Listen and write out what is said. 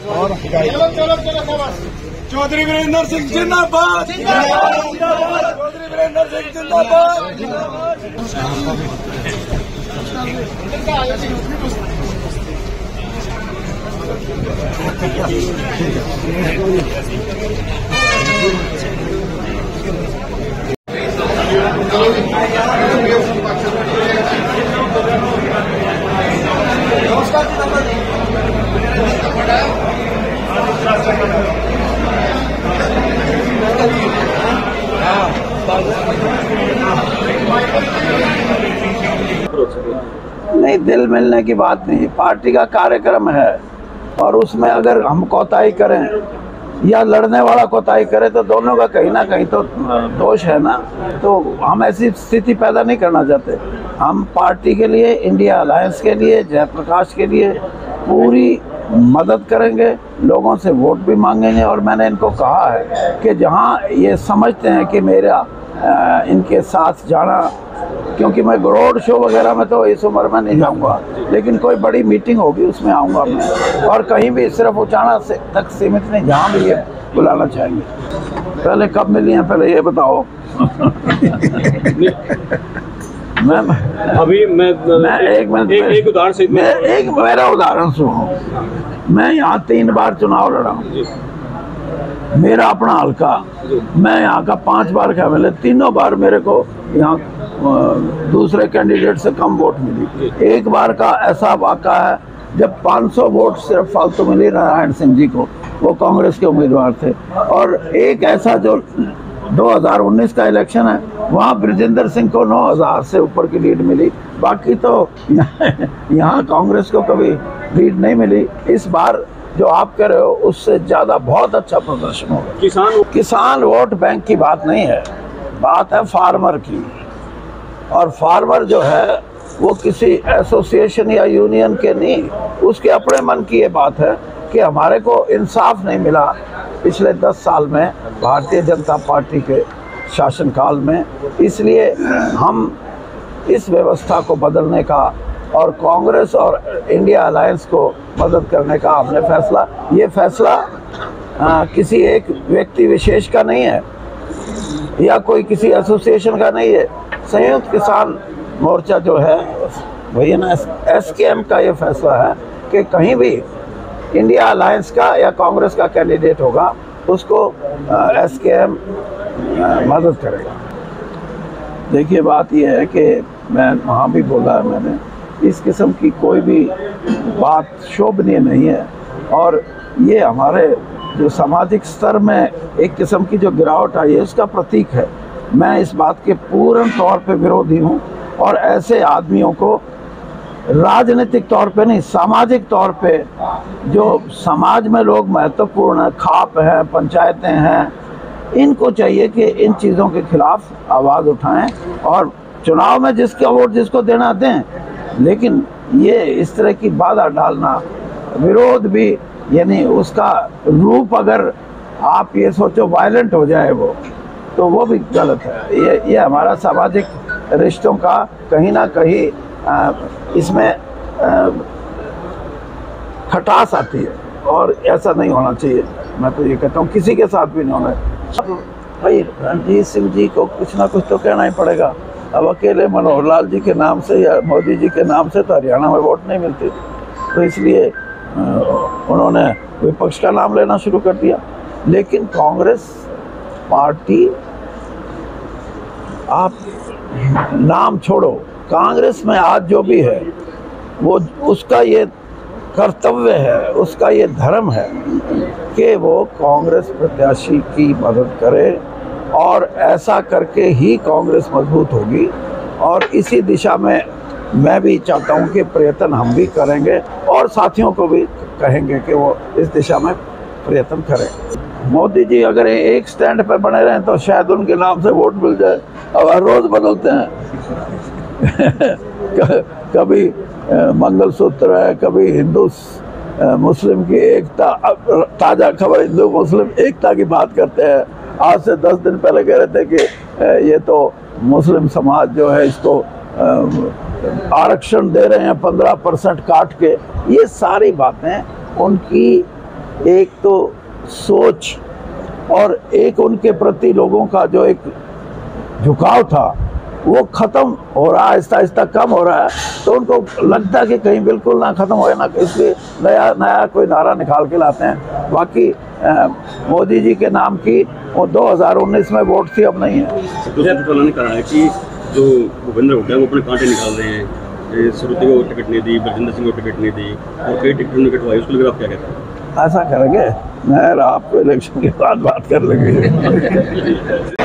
और चौधरी वीरेंद्र सिंह जिंदाबाद, चौधरी वीरेंद्र सिंह जिंदाबाद। नहीं, दिल मिलने की बात नहीं, पार्टी का कार्यक्रम है और उसमें अगर हम कोताही करें या लड़ने वाला कोताही करे तो दोनों का कहीं ना कहीं तो दोष है ना। तो हम ऐसी स्थिति पैदा नहीं करना चाहते। हम पार्टी के लिए, इंडिया अलायंस के लिए, जयप्रकाश के लिए पूरी मदद करेंगे, लोगों से वोट भी मांगेंगे। और मैंने इनको कहा है कि जहां ये समझते हैं कि मेरा इनके साथ जाना, क्योंकि मैं रोड शो वगैरह में तो इस उम्र में नहीं जाऊंगा, लेकिन कोई बड़ी मीटिंग होगी उसमें आऊंगा मैं। और कहीं भी सिर्फ उचाना से तक सीमित नहीं, जहाँ भी ये बुलाना चाहेंगे। पहले कब मिली हैं पहले ये बताओ। अभी मैं एक उदाहरण से एक मेरा उदाहरण सुनो। मैं यहाँ 3 बार चुनाव लड़ा हूँ, मेरा अपना हल्का, मैं यहाँ का 5 बार का मिले, तीनों बार मेरे को यहाँ दूसरे कैंडिडेट से कम वोट मिली। एक बार का ऐसा वाक़ा है जब 500 वोट सिर्फ फालतू मिली नारायण सिंह जी को, वो कांग्रेस के उम्मीदवार थे। और एक ऐसा जो 2019 का इलेक्शन है, वहाँ ब्रजेंद्र सिंह को 9000 से ऊपर की लीड मिली। बाकी तो यहाँ कांग्रेस को कभी लीड नहीं मिली। इस बार जो आप कह रहे हो उससे ज़्यादा बहुत अच्छा प्रदर्शन होगा। किसान वोट बैंक की बात नहीं है, बात है फार्मर की। और फार्मर जो है वो किसी एसोसिएशन या यूनियन के नहीं, उसके अपने मन की ये बात है कि हमारे को इंसाफ नहीं मिला पिछले 10 साल में भारतीय जनता पार्टी के शासनकाल में। इसलिए हम इस व्यवस्था को बदलने का और कांग्रेस और इंडिया अलायंस को मदद करने का हमने फैसला, ये फैसला किसी एक व्यक्ति विशेष का नहीं है या कोई किसी एसोसिएशन का नहीं है। संयुक्त किसान मोर्चा जो है वही ना, SKM का ये फैसला है कि कहीं भी इंडिया अलायंस का या कांग्रेस का कैंडिडेट होगा उसको SKM मदद करेगा। देखिए, बात यह है कि मैं वहाँ भी बोला है मैंने, इस किस्म की कोई भी बात शोभनीय नहीं है। और ये हमारे जो सामाजिक स्तर में एक किस्म की जो गिरावट आई है उसका प्रतीक है। मैं इस बात के पूर्ण तौर पे विरोधी हूँ और ऐसे आदमियों को राजनीतिक तौर पे नहीं, सामाजिक तौर पे जो समाज में लोग महत्वपूर्ण हैं, खाप हैं, पंचायतें हैं, इनको चाहिए कि इन चीज़ों के खिलाफ आवाज़ उठाएं और चुनाव में जिसका वोट जिसको देना दें। लेकिन ये इस तरह की बाधा डालना, विरोध भी, यानी उसका रूप अगर आप ये सोचो वायलेंट हो जाए तो वो भी गलत है। ये हमारा सामाजिक रिश्तों का कहीं ना कहीं इसमें खटास आती है और ऐसा नहीं होना चाहिए। मैं तो ये कहता हूँ किसी के साथ भी नहीं होना है। भाई रणजीत सिंह जी को कुछ ना कुछ तो कहना ही पड़ेगा। अब अकेले मनोहर लाल जी के नाम से या मोदी जी के नाम से तो हरियाणा में वोट नहीं मिलती, तो इसलिए उन्होंने विपक्ष का नाम लेना शुरू कर दिया। लेकिन कांग्रेस पार्टी, आप नाम छोड़ो, कांग्रेस में आज जो भी है वो उसका ये कर्तव्य है, उसका ये धर्म है कि वो कांग्रेस प्रत्याशी की मदद करे और ऐसा करके ही कांग्रेस मजबूत होगी। और इसी दिशा में मैं भी चाहता हूं कि प्रयत्न हम भी करेंगे और साथियों को भी कहेंगे कि वो इस दिशा में प्रयत्न करें। मोदी जी अगर एक स्टैंड पर बने रहें तो शायद उनके नाम से वोट मिल जाए। अब हर रोज़ बदलते हैं कभी मंगलसूत्र है, कभी हिंदू मुस्लिम की एकता। ताज़ा खबर हिंदू मुस्लिम एकता की बात करते हैं। आज से 10 दिन पहले कह रहे थे कि ये तो मुस्लिम समाज जो है इसको आरक्षण दे रहे हैं 15% काट के। ये सारी बातें उनकी एक तो सोच और एक उनके प्रति लोगों का जो एक झुकाव था वो खत्म हो रहा है, आहिस्ता आहिस्ता कम हो रहा है। तो उनको लगता है कि कहीं बिल्कुल ना खत्म हो ना, इसलिए नया कोई नारा निकाल के लाते हैं। बाकी मोदी जी के नाम की वो 2019 में वोट थी, अब नहीं है। ने कहा है कि जो भूपेंद्र हुड्डा वो अपने कांटे निकाल रहे हैं, श्रुति को टिकट नहीं दी, बलजिंदर सिंह को टिकट नहीं दी और कई टिकट उन्होंने कटवाई, उसको लेकर आप क्या कहते हैं? ऐसा करेंगे, मैं आपको इलेक्शन के बाद बात कर लेंगे।